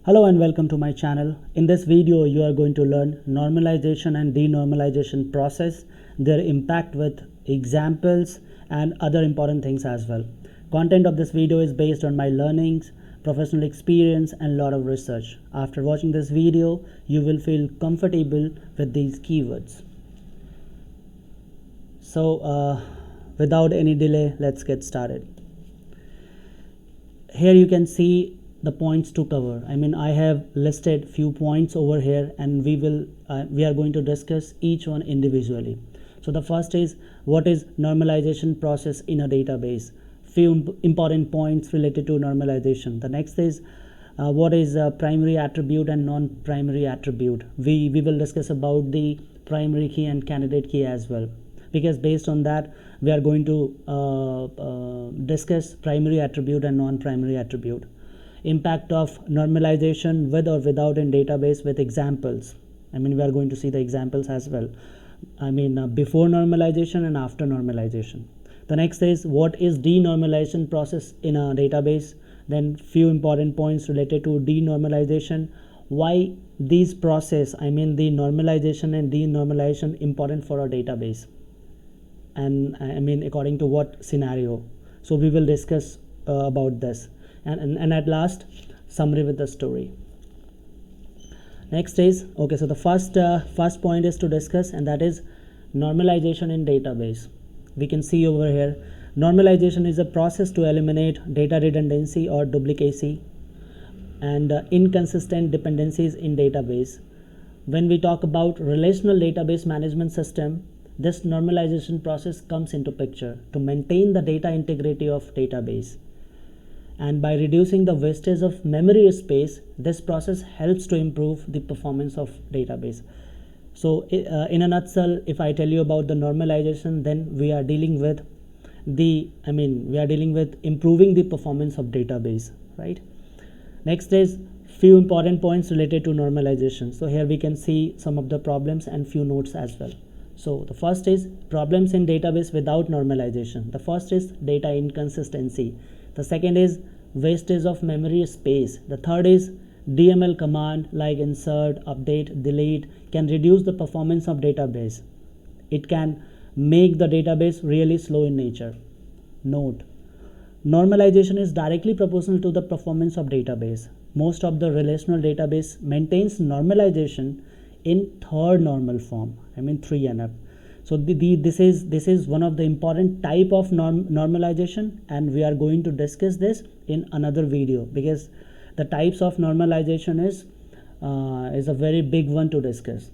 Hello and welcome to my channel. In this video you are going to learn normalization and denormalization process, their impact with examples and other important things as well. Content of this video is based on my learnings, professional experience and lot of research. After watching this video you will feel comfortable with these keywords. So without any delay, let's get started. Here you can see the points to cover. I have listed few points over here and we are going to discuss each one individually. So the first is, what is normalization process in a database? Few important points related to normalization. The next is what is a primary attribute and non-primary attribute. We will discuss about the primary key and candidate key as well, because based on that we are going to discuss primary attribute and non-primary attribute. Impact of normalization with or without in database with examples. We are going to see the examples as well. Before normalization and after normalization. The next is, what is denormalization process in a database. Then few important points related to denormalization, why these process, the normalization and denormalization important for a database, and according to what scenario. So we will discuss about this. And at last, summary with the story. Next is, okay, so the first point is to discuss, and that is normalization in database. We can see over here, normalization is a process to eliminate data redundancy or duplicacy and inconsistent dependencies in database. When we talk about relational database management system, this normalization process comes into picture to maintain the data integrity of database. And by reducing the wastage of memory space, this process helps to improve the performance of database. So in a nutshell, if I tell you about the normalization, then we are dealing with improving the performance of database, right? Next is few important points related to normalization. So here we can see some of the problems and few notes as well. So the first is problems in database without normalization. The first is data inconsistency. The second is wastage of memory space. The third is DML command like insert, update, delete can reduce the performance of database. It can make the database really slow in nature. Note, normalization is directly proportional to the performance of database. Most of the relational database maintains normalization in third normal form, 3 and up. So this is one of the important type of normalization, and we are going to discuss this in another video, because the types of normalization is a very big one to discuss,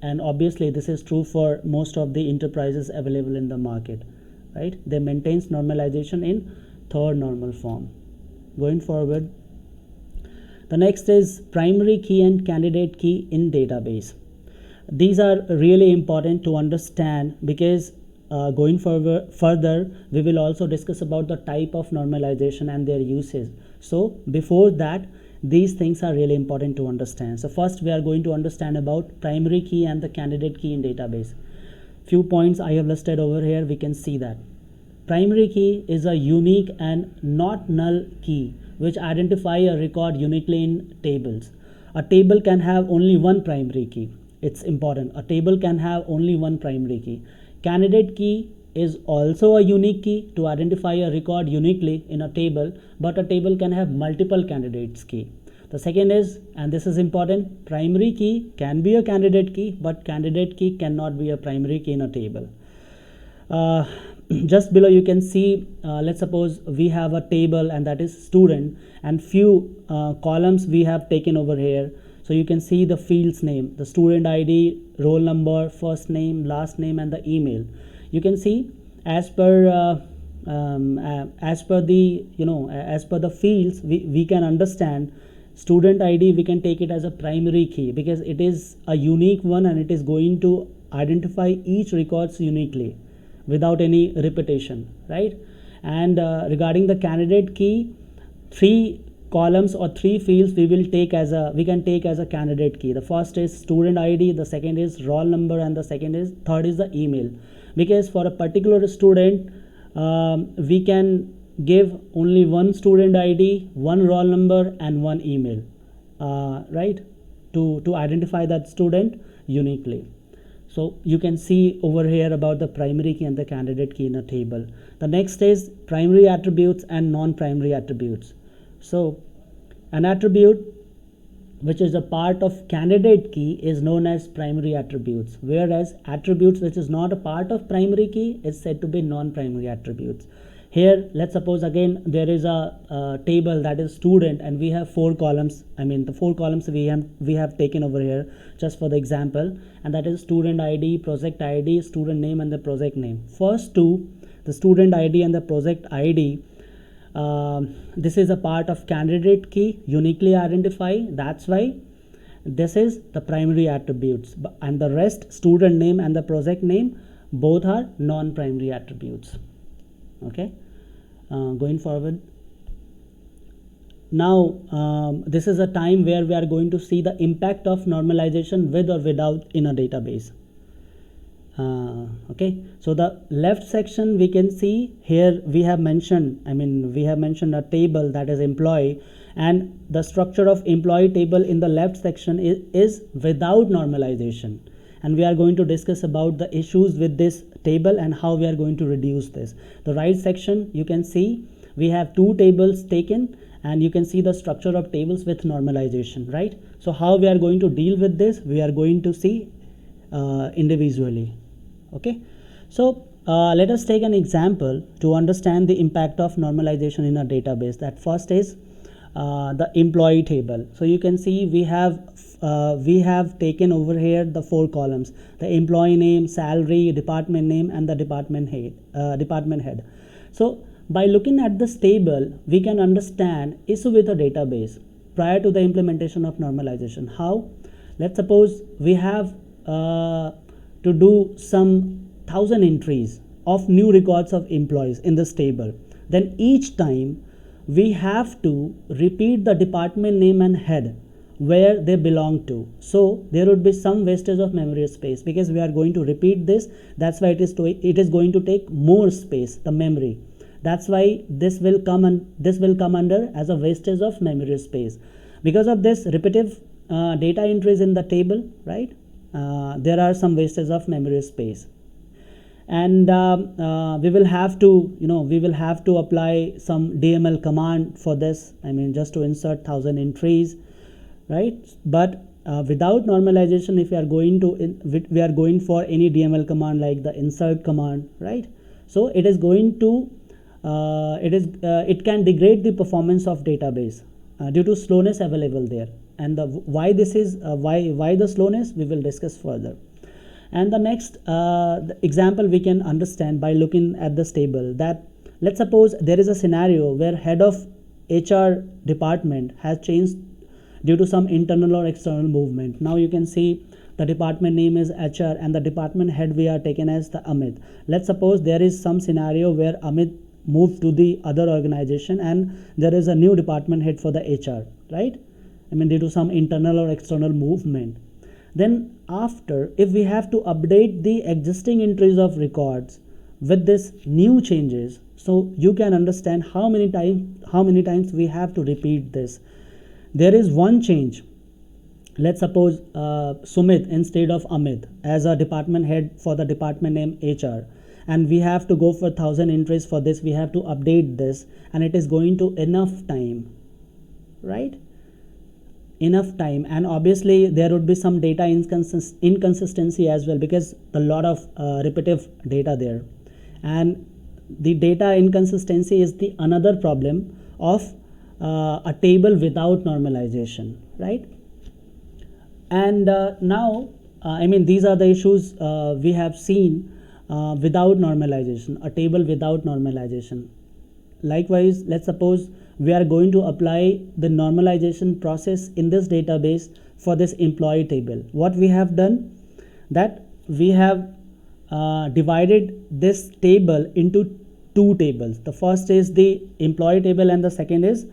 and obviously this is true for most of the enterprises available in the market, right? They maintains normalization in third normal form. Going forward, the next is primary key and candidate key in database. These are really important to understand, because going further we will also discuss about the type of normalization and their uses. So before that, these things are really important to understand. So first we are going to understand about primary key and the candidate key in database. Few points I have listed over here. We can see that primary key is a unique and not null key which identify a record uniquely in tables. A table can have only one primary key. It's important. A table can have only one primary key. Candidate key is also a unique key to identify a record uniquely in a table, but a table can have multiple candidates key. The second is, and this is important, primary key can be a candidate key, but candidate key cannot be a primary key in a table. Just below you can see, let's suppose we have a table and that is student, and few columns we have taken over here. So you can see the field's name, the student ID, roll number, first name, last name and the email. You can see as per the fields, we can understand student ID, we can take it as a primary key because it is a unique one and it is going to identify each records uniquely without any repetition, right? And regarding the candidate key, 3 columns or 3 fields we can take as a candidate key. The first is student ID, the second is roll number, and the third is the email. Because for a particular student, we can give only one student ID, one roll number and one email. right, to identify that student uniquely. So you can see over here about the primary key and the candidate key in a table. The next is primary attributes and non-primary attributes. So an attribute which is a part of candidate key is known as primary attributes, whereas attributes which is not a part of primary key is said to be non-primary attributes. Here, let's suppose again there is a table that is student, and we have 4 columns. I mean the 4 columns we have taken over here just for the example, and that is student ID, project ID, student name, and the project name. First two, the student ID and the project ID, this is a part of candidate key, uniquely identify. That's why this is the primary attributes, and the rest, student name and the project name, both are non-primary attributes. Okay, going forward. Now this is a time where we are going to see the impact of normalization with or without in a database. Okay, so the left section we can see here we have mentioned, we have mentioned a table that is employee, and the structure of employee table in the left section is without normalization, and we are going to discuss about the issues with this table and how we are going to reduce this. The right section you can see we have 2 tables taken, and you can see the structure of tables with normalization, right? So how we are going to deal with this, we are going to see individually. Okay, so let us take an example to understand the impact of normalization in a database. That first is the employee table. So you can see we have taken over here the 4 columns: the employee name, salary, department name, and the department head. So by looking at this table, we can understand issue with a database prior to the implementation of normalization. How? Let's suppose we have to do some 1000 entries of new records of employees in this table. Then each time we have to repeat the department name and head where they belong to. So there would be some wastage of memory space because we are going to repeat this. That's why it is going to take more space, the memory. That's why this will come under as a wastage of memory space. Because of this repetitive data entries in the table, right? There are some wastage of memory space, and we will have to apply some DML command for this. Just to insert 1000 entries, right? But without normalization, if we are going for any DML command like the insert command, right? So it is going to it can degrade the performance of database due to slowness available there. And why this is why the slowness we will discuss further. And the next the example we can understand by looking at this table, that let's suppose there is a scenario where head of HR department has changed due to some internal or external movement. Now you can see the department name is HR and the department head we are taken as the Amit. Let's suppose there is some scenario where Amit moved to the other organization and there is a new department head for the HR, right? Due to some internal or external movement. Then after, if we have to update the existing entries of records with this new changes, so you can understand how many times we have to repeat this. There is one change. Let's suppose Sumit instead of Amit as a department head for the department name HR, and we have to go for 1000 entries for this. We have to update this, and it is going to enough time, right? Enough time. And obviously there would be some data inconsistency as well, because a lot of repetitive data there, and the data inconsistency is the another problem of a table without normalization, right? And now these are the issues we have seen without normalization, a table without normalization. Likewise, let's suppose we are going to apply the normalization process in this database for this employee table. What we have done, that we have divided this table into 2 tables. The first is the employee table and the second is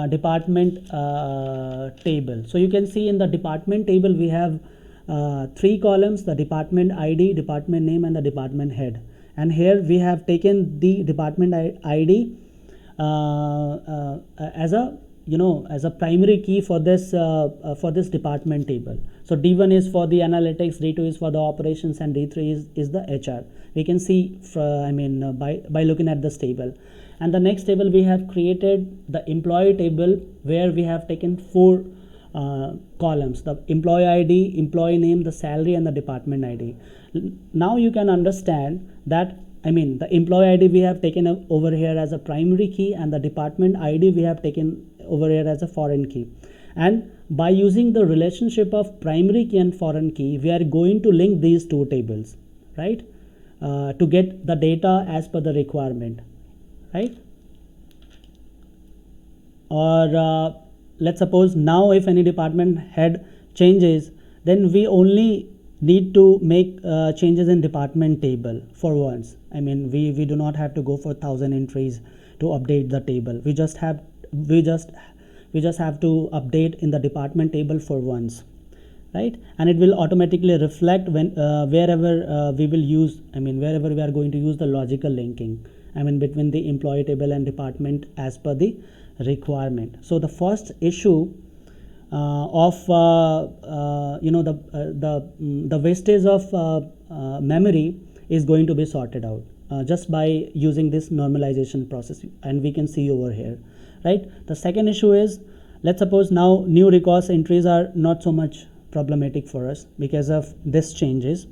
department table. So you can see in the department table we have 3 columns: the department ID, department name, and the department head. And here we have taken the department ID as a as a primary key for this department table. So D1 is for the analytics, D2 is for the operations, and D3 is the HR. We can see by looking at this table. And the next table, we have created the employee table, where we have taken 4 columns: the employee ID, employee name, the salary, and the department ID. Now you can understand that the employee ID we have taken over here as a primary key, and the department ID we have taken over here as a foreign key. And by using the relationship of primary key and foreign key, we are going to link these 2 tables, right, to get the data as per the requirement, right? Or let's suppose now if any department head changes, then we only need to make changes in department table for once. We do not have to go for 1000 entries to update the table. We just have to update in the department table for once, right? And it will automatically reflect when wherever we will use, wherever we are going to use the logical linking, between the employee table and department as per the requirement. So the first issue of the wastage of memory is going to be sorted out just by using this normalization process, and we can see over here, right? The second issue is, let's suppose now new records entries are not so much problematic for us because of this changes,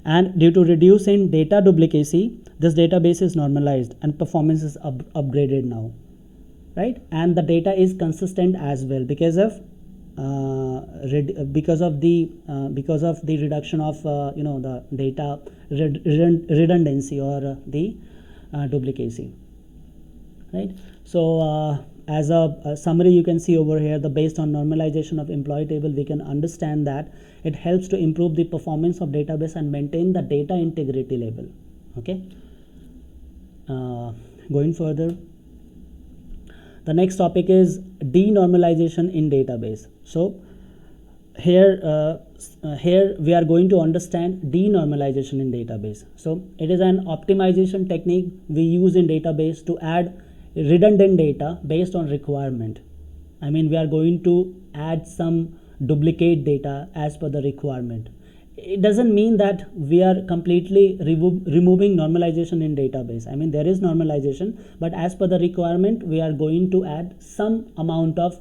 and due to reduce in data duplicacy, this database is normalized and performance is upgraded now, right? And the data is consistent as well because of the reduction of the data redundancy or the duplicacy, right? So as a summary, you can see over here, based on normalization of employee table, we can understand that it helps to improve the performance of database and maintain the data integrity level. Okay, going further, the next topic is denormalization in database. So here we are going to understand denormalization in database. So it is an optimization technique we use in database to add redundant data based on requirement. We are going to add some duplicate data as per the requirement. It doesn't mean that we are completely removing normalization in database. There is normalization, but as per the requirement, we are going to add some amount of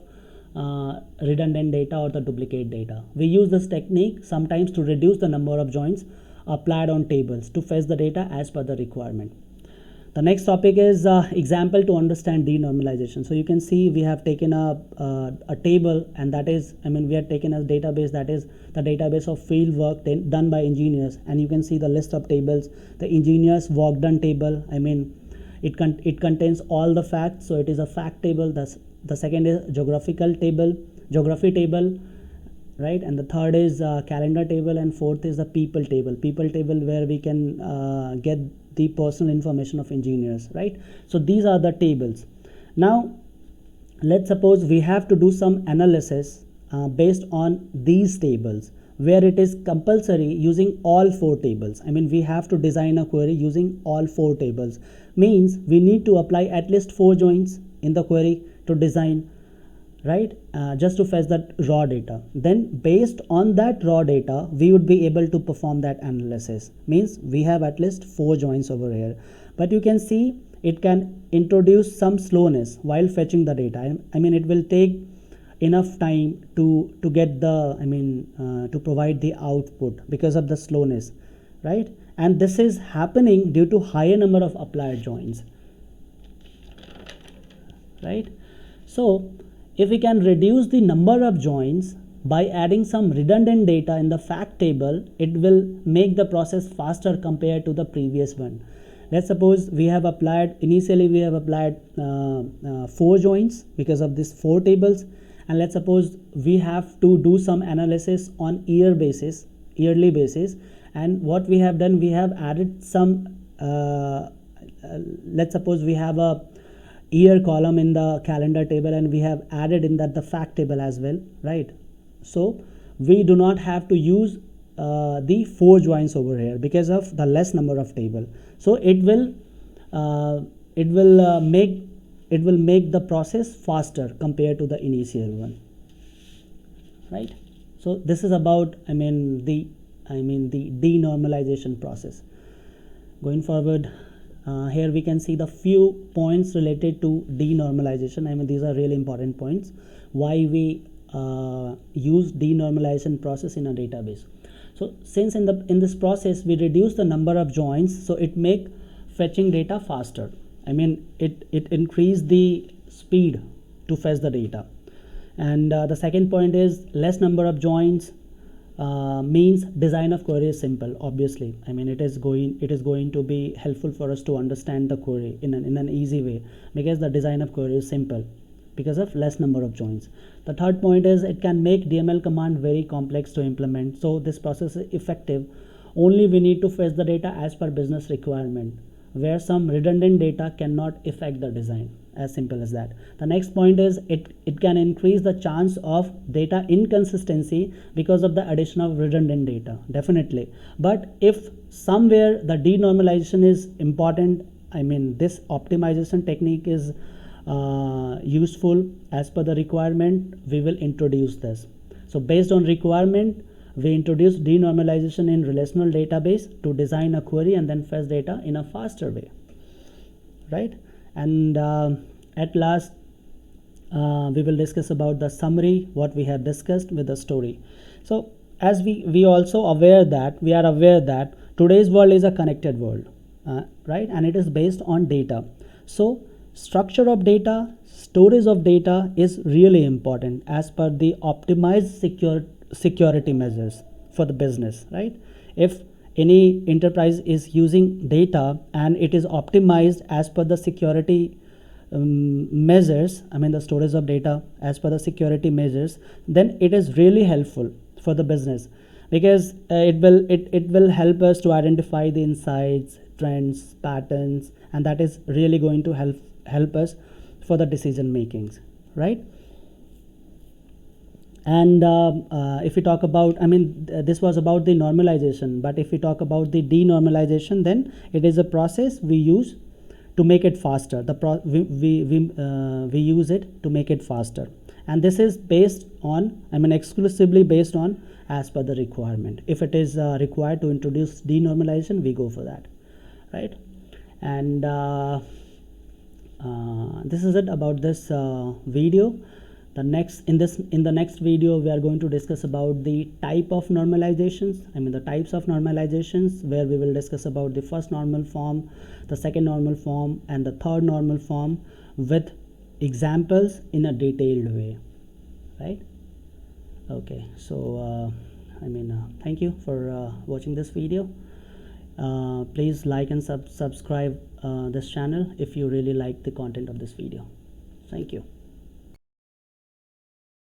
redundant data or the duplicate data. We use this technique sometimes to reduce the number of joins applied on tables to fetch the data as per the requirement. The next topic is example to understand denormalization. So you can see we have taken a table, and that is, we have taken a database, that is the database of field work done by engineers, and you can see the list of tables. The engineers work done table, it contains all the facts, so it is a fact table. The second is geography table, right? And the third is calendar table, and fourth is the people table where we can get the personal information of engineers, right? So these are the tables. Now let's suppose we have to do some analysis based on these tables, where it is compulsory using all 4 tables. We have to design a query using all 4 tables. Means we need to apply at least 4 joins in the query to design, right? Just to fetch that raw data. Then based on that raw data, we would be able to perform that analysis. Means we have at least 4 joins over here. But you can see it can introduce some slowness while fetching the data. It will take enough time to get the to provide the output because of the slowness, right? And this is happening due to higher number of applied joins, right? So if we can reduce the number of joins by adding some redundant data in the fact table, it will make the process faster compared to the previous one. Let's suppose we have applied, initially we have applied 4 joins because of these 4 tables, and let's suppose we have to do some analysis on yearly basis, and what we have done, we have added some let's suppose we have a year column in the calendar table, and we have added in that the fact table as well, right? So we do not have to use the 4 joins over here because of the less number of table. So it will it will make the process faster compared to the initial one, right? So this is about the denormalization process. Going forward, here we can see the few points related to denormalization. These are really important points why we use denormalization process in a database. So since in this process we reduce the number of joins, so it make fetching data faster. It increase the speed to fetch the data. And the second point is less number of joins means design of query is simple. Obviously, it is going to be helpful for us to understand the query in an easy way, because the design of query is simple because of less number of joins. The third point is it can make DML command very complex to implement. So this process is effective only we need to fetch the data as per business requirement, where some redundant data cannot affect the design. As simple as that. The next point is it can increase the chance of data inconsistency because of the addition of redundant data, definitely. But if somewhere the denormalization is important, this optimization technique is useful as per the requirement, we will introduce this. So based on requirement, we introduce denormalization in relational database to design a query and then fetch data in a faster way, right? And at last, we will discuss about the summary, what we have discussed with the story. So as we also are aware that today's world is a connected world, right? And it is based on data. So structure of data, storage of data is really important as per the optimized security measures for the business, right? If any enterprise is using data and it is optimized as per the security measures, the storage of data as per the security measures, then it is really helpful for the business, because it will help us to identify the insights, trends, patterns, and that is really going to help us for the decision makings, right? And if we talk about, this was about the normalization, but if we talk about the denormalization, then it is a process we use to make it faster. We use it to make it faster, and this is based on, exclusively based on as per the requirement. If it is required to introduce denormalization, we go for that, right? And this is it about this video. In the next video, we are going to discuss about the type of normalizations, the types of normalizations, where we will discuss about the first normal form, the second normal form, and the third normal form with examples in a detailed way, right? Okay, so thank you for watching this video. Please like and subscribe this channel if you really like the content of this video. Thank you.